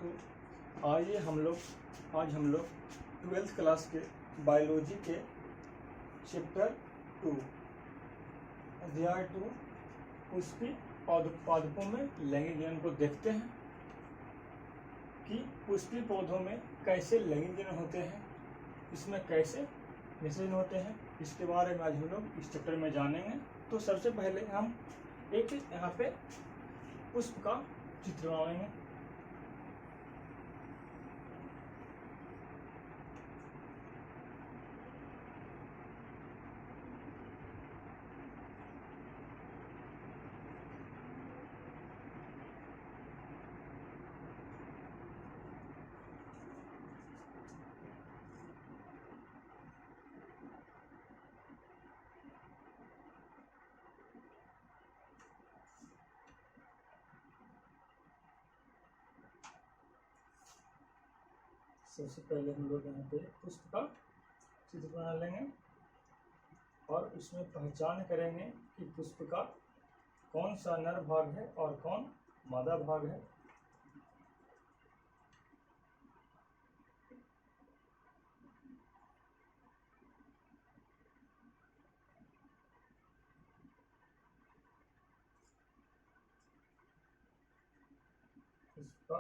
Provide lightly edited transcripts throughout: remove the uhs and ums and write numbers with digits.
तो आइए आज हम लोग 12th क्लास के बायोलॉजी के चैप्टर 2 अध्याय 2 पुष्पी पादपों में लैंगिक जनन को देखते हैं कि पुष्पी पौधों में कैसे लैंगिक जनन होते हैं, इसमें कैसे निषेचन होते हैं, इसके बारे में आज हम लोग इस चैप्टर में जानेंगे। तो सबसे पहले हम एक यहाँ पे पुष्प का चित्र बनाएंगे। सबसे पहले हम लोग यहाँ पे पुष्प का चित्र बना लेंगे और उसमें पहचान करेंगे कि पुष्प का कौन सा नर भाग है और कौन मादा भाग है। पुष्प का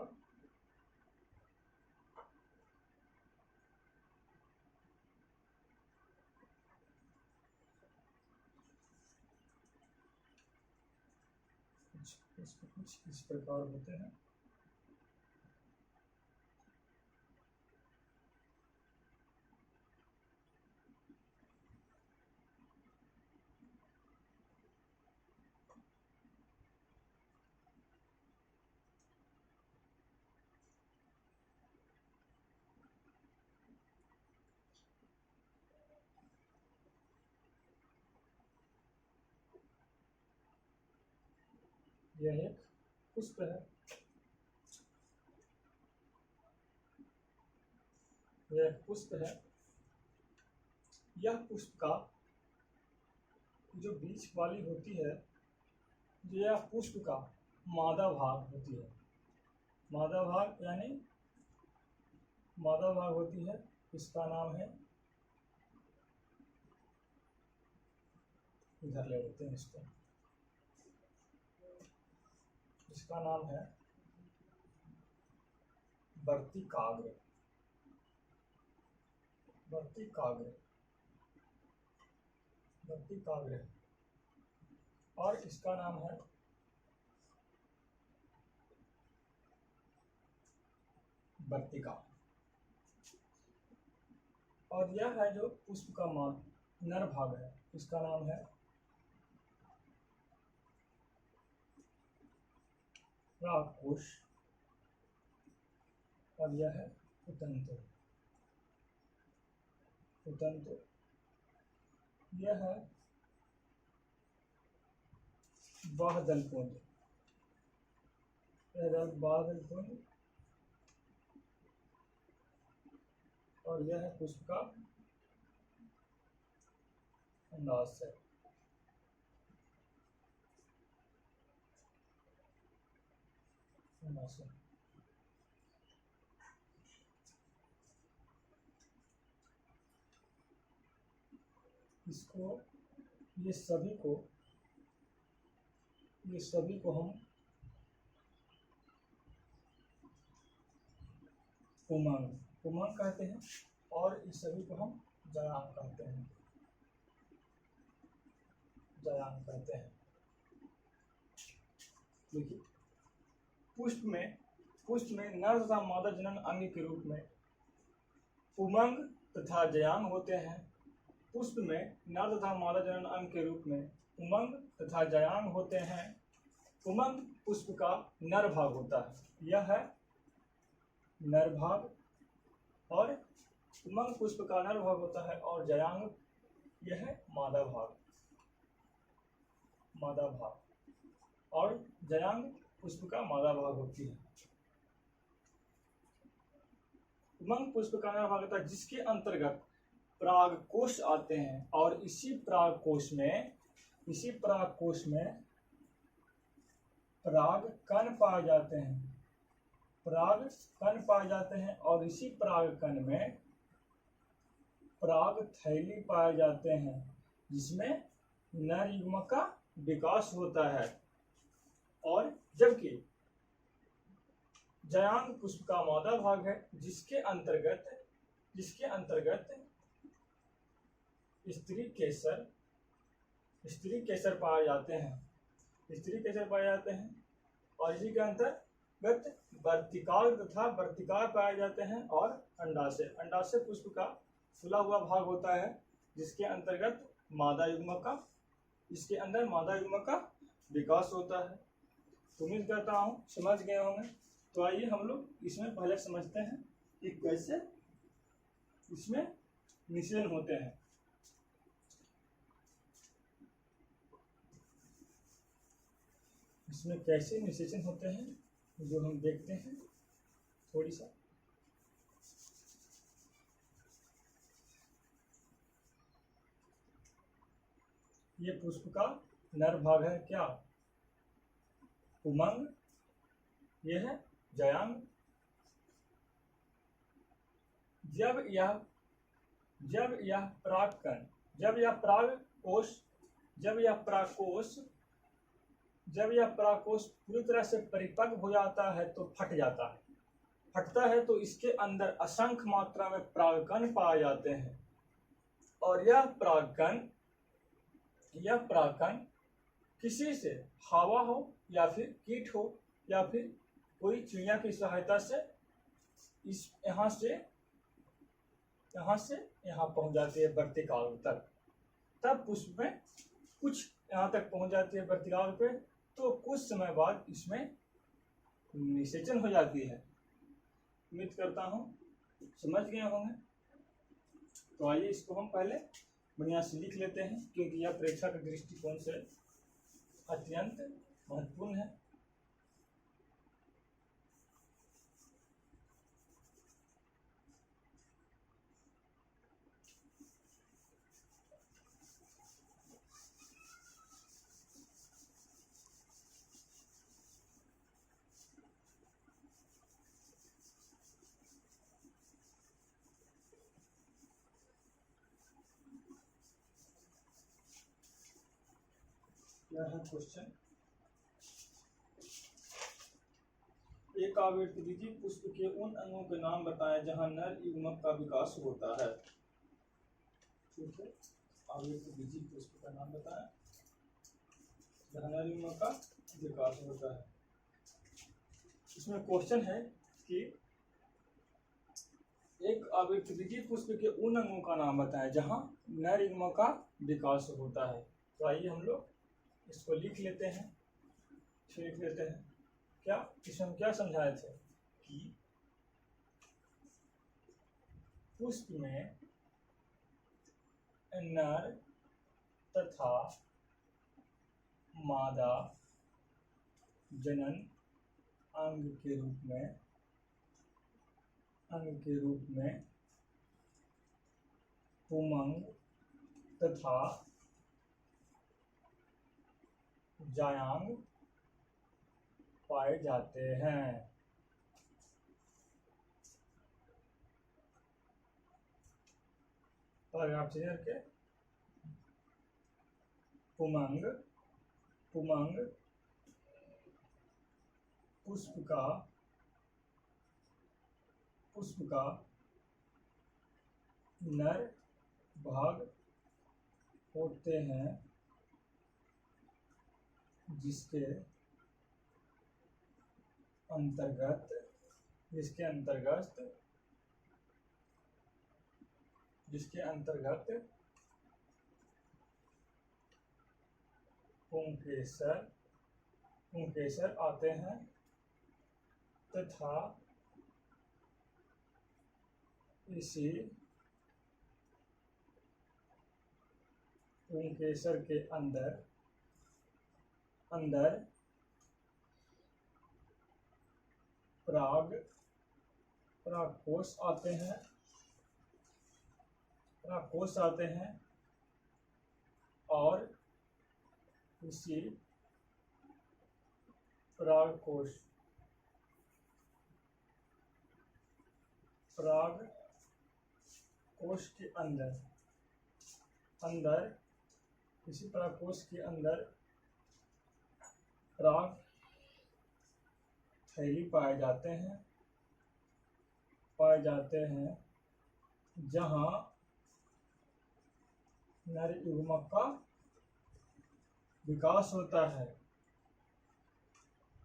कुछ इस प्रकार होते हैं। यह एक पुष्प है, यह पुष्प है। यह पुष्प का जो बीच वाली होती है, यह पुष्प का मादा भाग होती है। मादा भाग यानी मादा भाग होती है, इसका नाम है, इधर ले लेते हैं इसको, इसका नाम है वर्तिकाग्र। वर्तिकाग्र वर्तिकाग्र और इसका नाम है वर्तिका। और यह है जो पुष्प का नर भाग है, इसका नाम है परागकोश और यह है उतंत्र। यह है बाह्यदलपुंज, बाह्यदलपुंज और यह है पुष्प का अंडाशय। इसको ये सभी को हम पुमांग कहते हैं और इस सभी को हम जयान कहते हैं। देखिए, पुष्प में नर तथा मादा जनन अंग के रूप में पुमंग तथा जयान होते हैं। पुष्प में नर तथा मादा जनन अंग के रूप में उमंग तथा जयान होते हैं। उमंग पुष्प का नर भाग होता है, यह है नर भाग, और उमंग पुष्प का नर भाग होता है और जयांग यह है मादा भाग और जयांग पुष्प का मादा भाग होती है। उमंग पुष्प का नर भाग होता है जिसके अंतर्गत परागकोश आते हैं और इसी परागकोश में पराग कण पाए जाते हैं। पराग कण पाए जाते हैं और इसी पराग कण में पराग थैली पाए जाते हैं जिसमें नर युग्मक का विकास होता है। और जबकि जयांग पुष्प का मादा भाग है जिसके अंतर्गत स्त्री केसर पाए जाते हैं और इसी के अंतर्गत वर्तिकाल तथा वर्तिकार पाए जाते हैं और अंडाशय पुष्प का फूला हुआ भाग होता है जिसके अंतर्गत मादा युग्मक का विकास होता है। उम्मीद करता हूँ समझ गए होंगे। तो आइए हम लोग इसमें पहले समझते हैं कि कैसे इसमें निषेचन होते हैं। इसमें कैसे निषेचन होते हैं जो हम देखते हैं थोड़ी सा। ये पुष्प का नर भाग है क्या? पुमंग। यह है जयांग। जब यह परागकोश पूरी तरह से परिपक्व हो जाता है तो फटता है तो इसके अंदर असंख्य मात्रा में परागकण पाए जाते हैं और यह परागकण किसी से हवा हो या फिर कीट हो या फिर कोई चिड़िया की सहायता से इस यहाँ से यहाँ पहुंच जाती है वर्तिकाल तक। तब पुष्प में कुछ यहाँ तक पहुंच जाती है वर्तिकाल पे, तो कुछ समय बाद इसमें निषेचन हो जाती है। उम्मीद करता हूँ समझ गए होंगे। तो आइए इसको हम पहले बढ़िया से लिख लेते हैं क्योंकि यह परीक्षा के दृष्टिकोण से अत्यंत महत्वपूर्ण है। क्या है क्वेश्चन? एक आवृत्ति बीजी पुष्प के उन अंगों के नाम बताएं जहां नर युग्मक का विकास होता है। ठीक है, आवृत्ति बीजी पुष्प का नाम बताएं जहां नर युग्मक का विकास होता है। इसमें क्वेश्चन है कि एक आवृत्ति बीजी पुष्प के उन अंगों का नाम बताएं जहां नर युग्मक का विकास होता है। तो आइए हम लोग इसको लिख लेते हैं। क्या इसमें हम क्या समझाए थे कि पुष्प में नर तथा मादा जनन अंग के रूप में पुमंग तथा जायांग पाए जाते हैं। पैराग्राफ क्लियर के पुमंग पुष्प का नर भाग होते हैं जिसके अंतर्गत पुंकेसर आते हैं तथा इसी पुंकेसर के अंदर परागकोश आते हैं और इसी परागकोश पराग कोश के अंदर किसी पराग कोश के अंदर पराग थैली पाए जाते हैं जहाँ नर युग्मक का विकास होता है,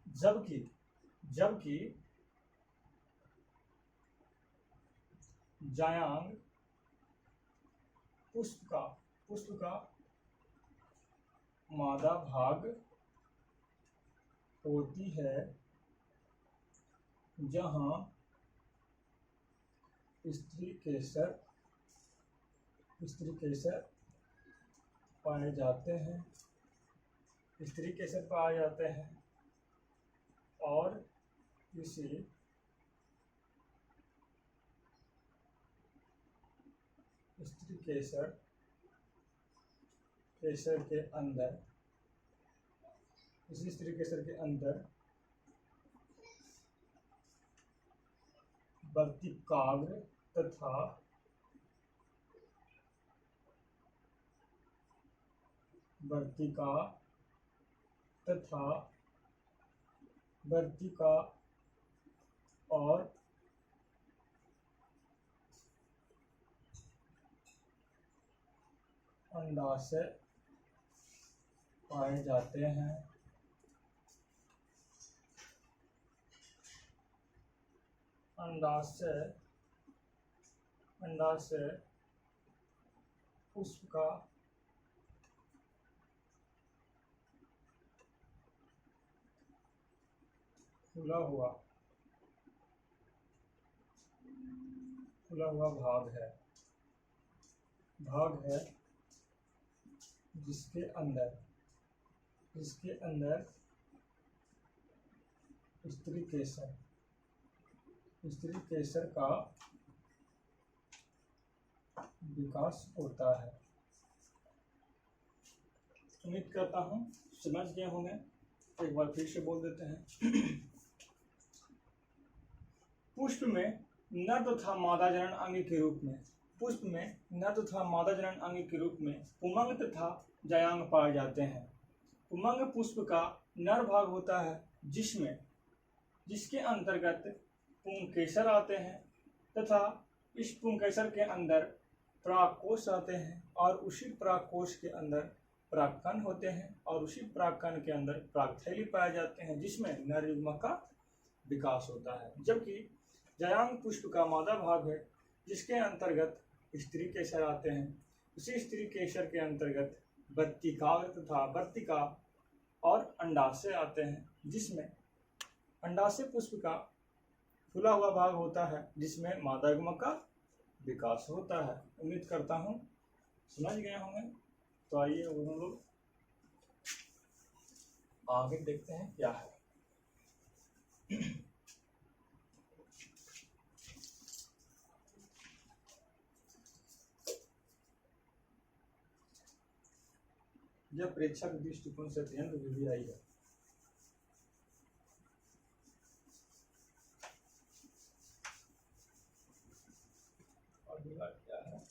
जबकि जायांग पुष्प का मादा भाग होती है जहाँ स्त्री केसर पाए जाते हैं और इसी स्त्री केसर के अंदर वर्तिकाग्र तथा वर्तिका और अंडाशय पाए जाते हैं। अंडाशय पुष्प का खुला हुआ भाग है जिसके अंदर स्त्री केसर का विकास होता है। उम्मीद करता हूँ समझ गए होंगे। एक बार फिर से बोल देते हैं। पुष्प में नर तथा मादा जनन अंग के रूप में पुमंग तथा जायांग पाए जाते हैं। पुमंग पुष्प का नर भाग होता है जिसके अंतर्गत पुंकेसर आते हैं तथा इस पुंकेसर के अंदर परागकोश आते हैं और उसी परागकोश के अंदर परागकण होते हैं और उसी परागकण के अंदर परागथैली पाए जाते हैं जिसमें नर युग्मक का विकास होता है। जबकि जायांग पुष्प का मादा भाग है जिसके अंतर्गत स्त्री केसर आते हैं। उसी स्त्री केसर के अंतर्गत वर्तिकाग्र तथा वर्तिका और अंडाशय आते हैं जिसमें अंडाशय पुष्प का खुला हुआ भाग होता है जिसमें मादा युग्मक का विकास होता है। उम्मीद करता हूँ समझ गए होंगे। तो आइए हम लोग आगे देखते हैं क्या है। यह परीक्षा के दृष्टिकोण से अत्यंत विधि आई है। अगला क्या है?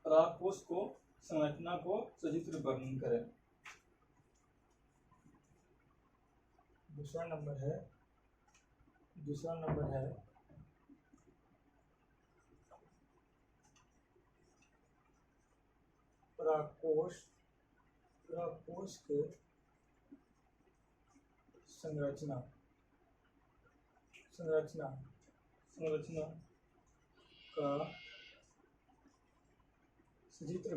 परागकोश को संरचना को सचित्र वर्णन करें। दूसरा नंबर है परागकोश के संरचना का सचित्र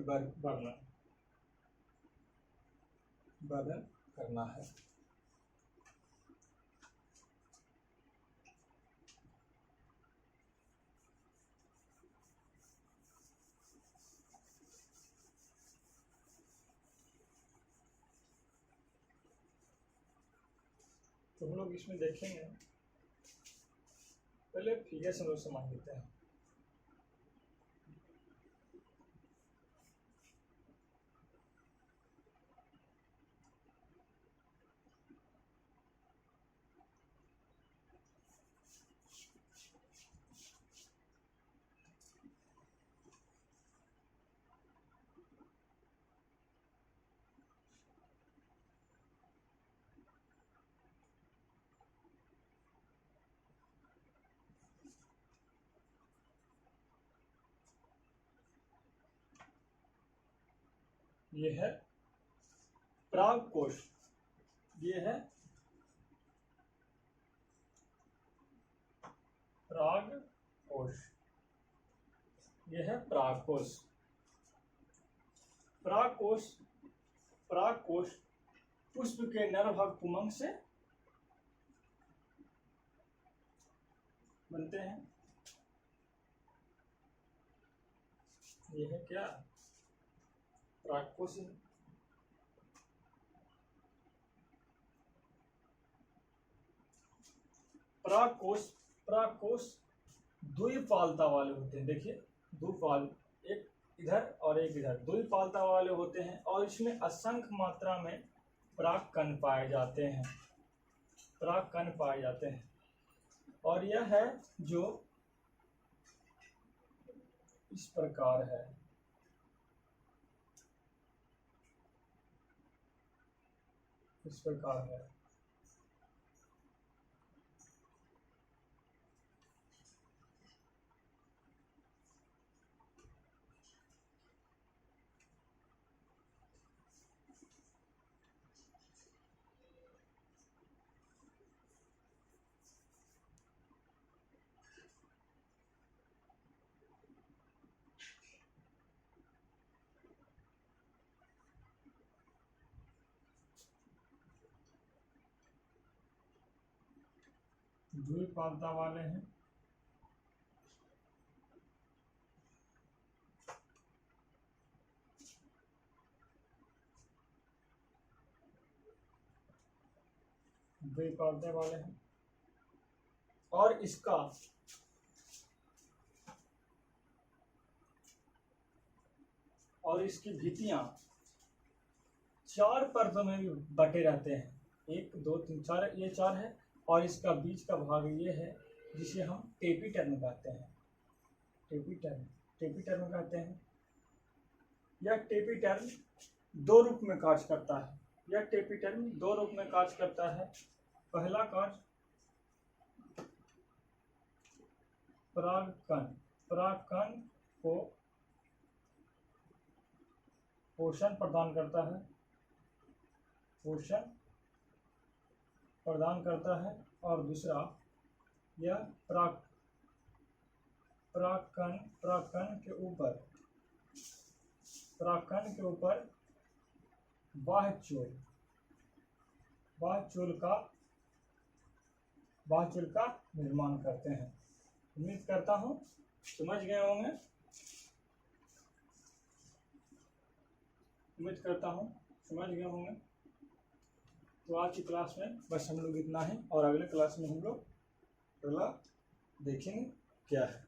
वर्णन करना है। तो हम लोग इसमें देखेंगे, पहले फिगर से हम लोग समझ लेते हैं। ये है प्राग कोश, ये है प्राग कोश, ये है प्राग कोश। प्राग कोश पुष्प के नर भाग पुमंग से बनते हैं। ये है क्या, प्रागकोश। प्रागकोश द्विपालता वाले होते हैं। देखिए द्विपाल, एक इधर और एक इधर, द्विपालता वाले होते हैं और इसमें असंख्य मात्रा में परागकण पाए जाते हैं, परागकण पाए जाते हैं। और यह है जो इस प्रकार है, इस प्रकार है। द्विपालता वाले हैं। द्विपालता वाले हैं और इसकी भित्तियां 4 परतों में भी बटे रहते हैं। 1 2 3 4, ये 4 है। और इसका बीच का भाग ये है जिसे हम टेपिटर्म कहते हैं, टेपिटर्म कहते हैं। यह टेपिटर्म 2 रूप में कार्य करता है, यह टेपिटर्म 2 रूप में कार्य करता है। पहला कार्य परागकण को पोषण प्रदान करता है, और दूसरा यह परागकण के ऊपर बाह्य चोल का निर्माण करते हैं। उम्मीद करता हूँ समझ गए होंगे, तो आज की क्लास में बस हम लोग इतना है, और अगले क्लास में हम लोग अगला देखेंगे क्या है।